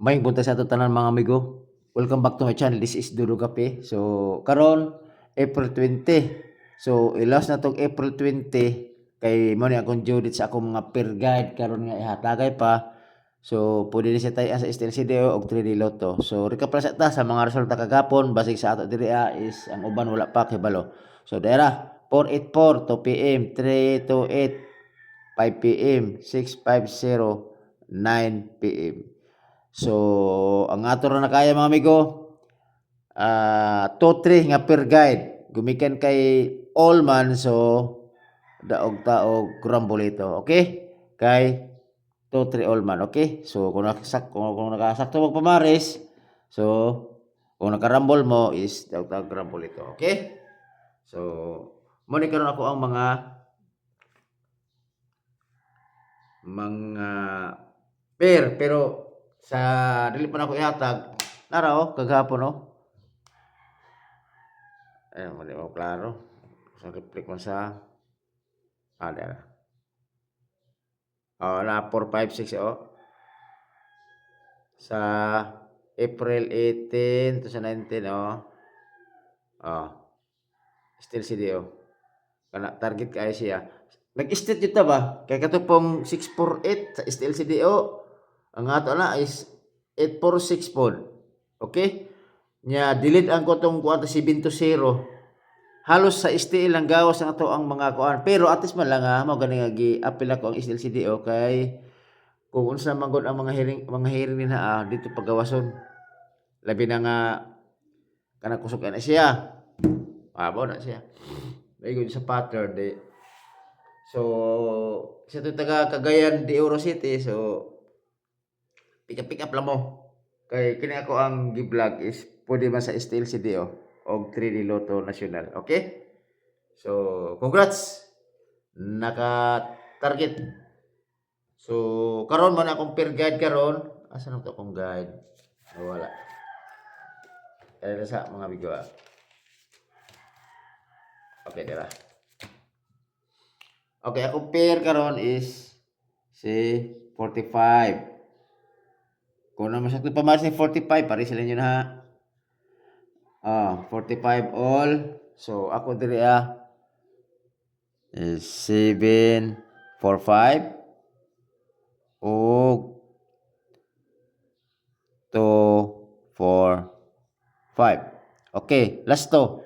Maayong bunta sa ato tanan mga amigo. Welcome back to my channel. This is Dudu Kape. So, karon April 20. So, ilas na tong April 20 kay mo ni akong due date sa akong mga peer guide karon nga ihatagay pa. So, pwede ni siya tayo sa STLCDO og 3D Lotto. So, recap sa ta sa mga resulta kagapon basig sa ato diri is ang uban wala pa kibalo. So, dera 484 2 PM, 328 5 PM, 650 9 PM. So, ang ato ra na kaya mga amigo, 2-3 nga per guide. Gumikan kay Allman, so daog taog Grambolito. Okay? Kay 2-3 Allman, okay? So, kung nakasakto mo pamaris, so, kung nakarambol mo is daog taog Grambolito. Okay? So, muna karon ako ang mga pair, pero sa dili pa na ako ihatag, nara kagahapon ayun, mali mo klaro. Sa reflect mo sa ada. Na 456 sa April 18 to sa 19 Oh, still CDO. Kana target kay siya. Nag-state jud ta ba? Kay kato pong 648 sa still CDO. Ang ato na is 846 pod. Okay? Nya delete ang ko tong kuan 720. Halos sa STL lang gawas ang ato ang mga kuan, pero at least man lang mao gani nga gi-appeal ako ang STLCDO kay kung unsa man gud ang mga hearing ni dito pagawason. Labi na nga kana kusog na siya. Mao na siya. May gud sa pattern di. So sa taga Cagayan de Oro City, so pick up lang mo. Kay kini ako ang gi-vlog is pwede man sa STLCDO og 3D Lotto National. Okay? So, congrats! Naka-target. So, karon man akong peer guide karon. Asa na to akong guide? Wala. Kaya sa mga video. Okay, dira. Okay, akong pair karon is si 45. Kung naman sa pa mas ni 45, pare sila yun ha. 45 all. So, ako diri is 7, 4, 5 o 2, 4, 5. Okay, last to.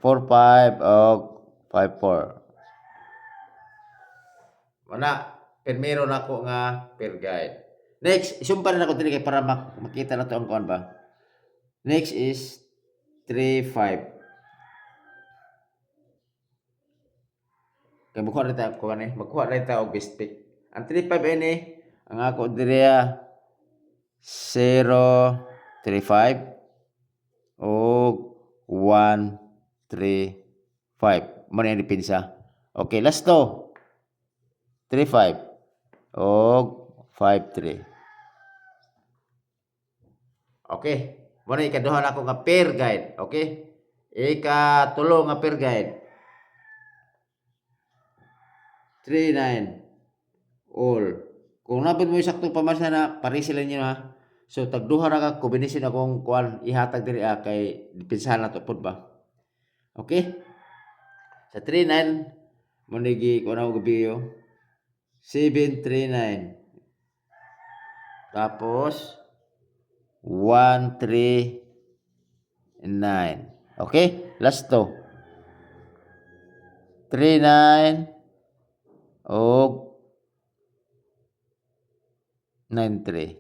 4, 5 o 5, 4. Wala. Pero meron ako nga per guide. Next, isumpa na ako dili kay para makita na to ang kuan ba. Next is 3, 5. Kaya magkuha rin tayo kuha ni. Magkuha rin tayo og best pick. Ang 3, 5 ini, ang ako diri 0, 3, 5 o 1, 3, 5. Muna yung dipinsa. Okay, last to. 3, 5 o 5, 3. Okay. Muna ikaduha na ako nga pair guide. Okay. Ikatulo nga pair guide. 3, 9 all. Kung napod mo saktong pamasa na pare sila niyo so tagduha ra ka kombinasyon akong kuan ihatag diri kay dipinsahan na to pod ba. Okay? Sa 3, 9 mo nigi kuan ako gabi 7, 3, 9. Tapos 1, 3, 9. Okay? Last to. 3, 9 o 9, 3.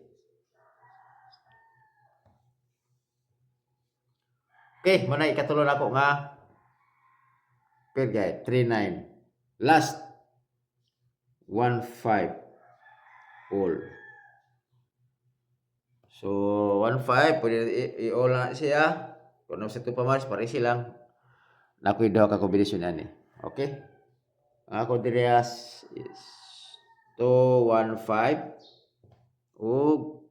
Okay, muna ikatulo na ako nga pair guide 3, 9. Last 1, 5 all. So 1, 5 pwede i-all na siya. Kung ano sa ito pa mas pare silang nakoy daw ka kombinasyon ani. Okay? Ang ako diri is 2, 1, 5 ug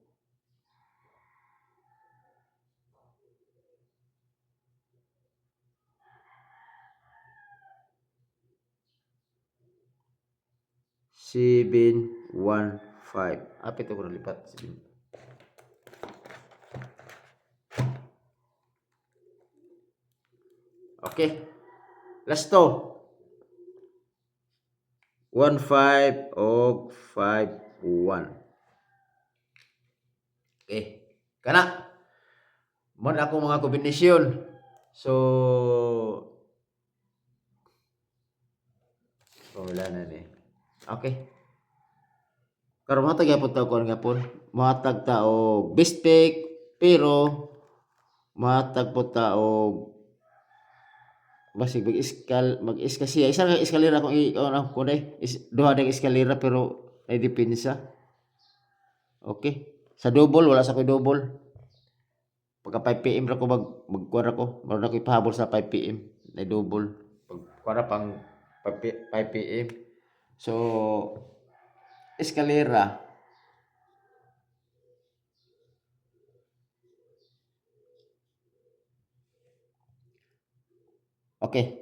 7, 1, 5. Apit ko na lipat. Okay. Last to. 1, 5 o 5, 1. Okay. Kana. Mon ako mga kombinasyon. So, wala na ni. Okay. Karon matag gyapon ta kon gapon. Matag ta og bistek pero matag po ta og basig mag-iskal siya. Isa ka eskalera kung ano ko day. Duha dang eskalera pero ay depensa. Okay. Sa double wala sa koy double. Pagka 5 PM ra ko magkuha ko. Maro na ko ipahabol sa 5 PM. Ay double. Pagkuha pang 5 PM. So eskalera. Okay.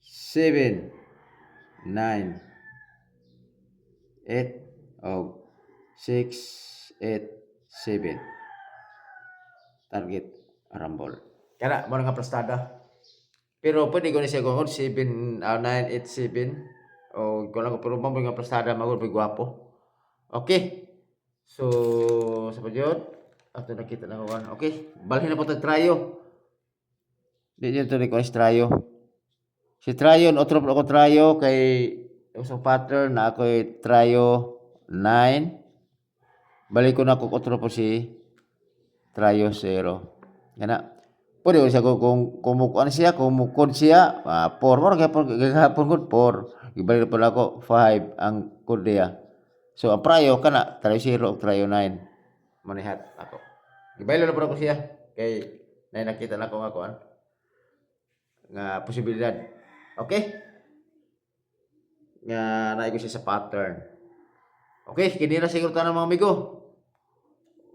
7, 9, 8, og 6, 8, 7. Target rumble. Kana mo nga plastada. Pero pwede ko ni siya kung 7, 9, 8, 7. O ko lang pero mo nga plastada magod gwapo. Okay. So sa pagyod ato nakita na ko. Okay. Balhin na po tag trayo. Di yun to ni ko trayo. Si Tryon, otro ako trayo kay usang pattern na ako'y trayo 9. Balik ko na ako otro po si trayo 0. Yana. Pwede ko siya kung kumukuan siya, kumukod siya, 4 mo gagahapon ko 4. Ibalik pa ako 5 ang kodya. So ang trayo kana trayo 0 trayo 9. Manihat ako. Gibaylo na po ako siya kay nakita na ko nga kuan nga posibilidad. Okay? Nga naiko siya sa pattern. Okay, kini na siguro tanan mga amigo.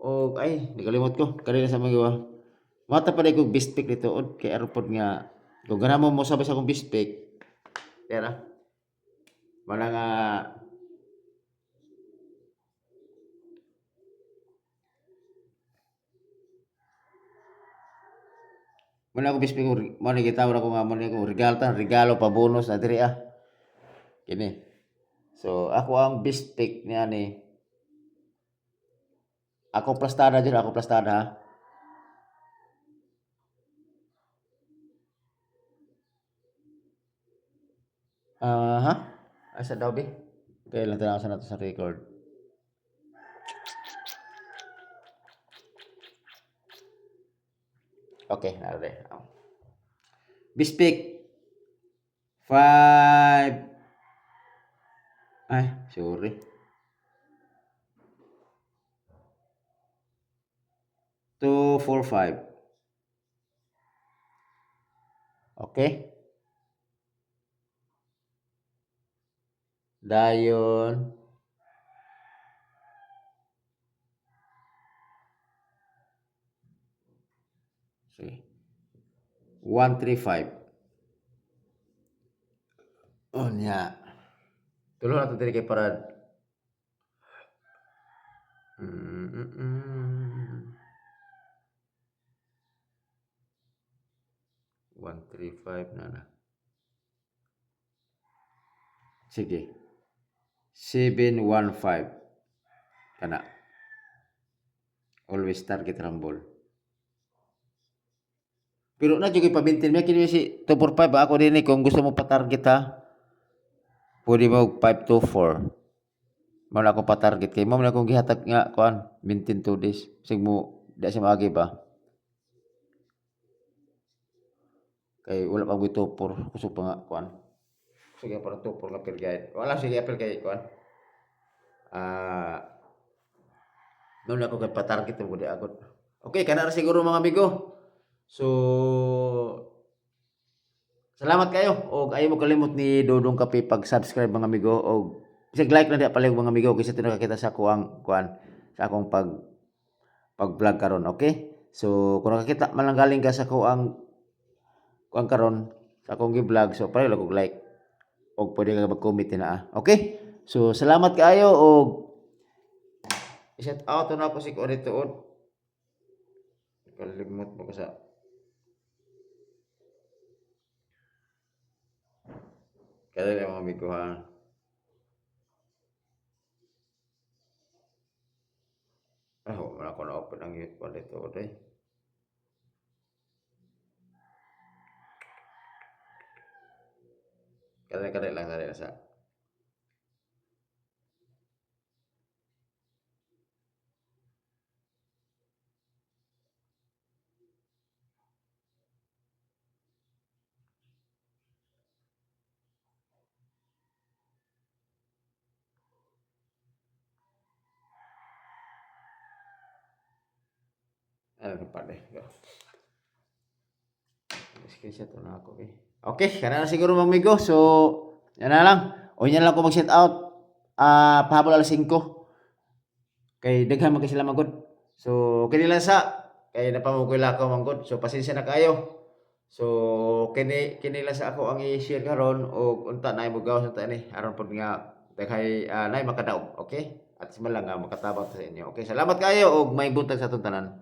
O ay, nakalimot ko. Kanina sa mga gawa. Mata pa ko bispik dito od kay airpod nga. Kung ganamo mo sabay sa akong bispik. Kaya na. Wala nga Muna ako bispik mo ni gitawag ako nga mo ni ko regalo pa bonus na diri ah. Kini. So ako ang bispik niya ni ako plastada dyan, ako plastada ha. Ha? Asa daw bi? Kaya lang tanaw sa nato sa record. Okay, narade. Bispik 5. Ay, sorry. 2, 4, 5. Okay? Dayon. Sige. 1, 3, 5. Oh, niya. Tulo na ito diri kay parad. 1, 3, 5 na. Sige. 7, 1, 5. Kana. Always target rumble. Pero na jud pabintin mi kini si 2, 4, 5 ako din kung gusto mo pa-target ha. Pwede mo 5, 2, 4. Mao na ako pa-target kay mao na akong gihatag nga kuan 22 days. Sig mo di siya maagi ba. Kay wala pa gito 4 kusog pa nga kuan. Sige para 2, 4 nga per guide. Wala sige apel kay kuan. Noon ako kay pa-target mo di agot. Okay, kana ra siguro mga amigo. So salamat kayo og ayo mo kalimot ni Dodong Kape pag-subscribe mga amigo og isig like na di palig mga amigo kasi ito nakakita sa kuang kuan sa akong pag-vlog karon, okay? So kung nakakita man lang galing ka sa kuang karon sa akong gi-vlog so palig og like. og pwede ka mag-comment na. Okay? So salamat kaayo og i-shout out na ako si ko dito. Kalimot mo ko sa kaya lang mga amigo ha. Wala ko na open ang youth ko dito. Kadali lang dali sa ano pa de. Screenshot na ako eh. Okay, kana na siguro mga amigo. So, yan na lang. O yan lang ko mag-shout out. Pahabol alas 5. Kay daghan man kay sila magod. So, kini lang sa kay napamugula ko manggod. So, pasensya na kayo. So, kini lang sa ako ang i-share karon og unta na imugaw sa ta ni aron pod nga daghay nay makadaog. Okay? At siya lang nga makatabang sa inyo. Okay, salamat kayo og may buntag sa atong tanan.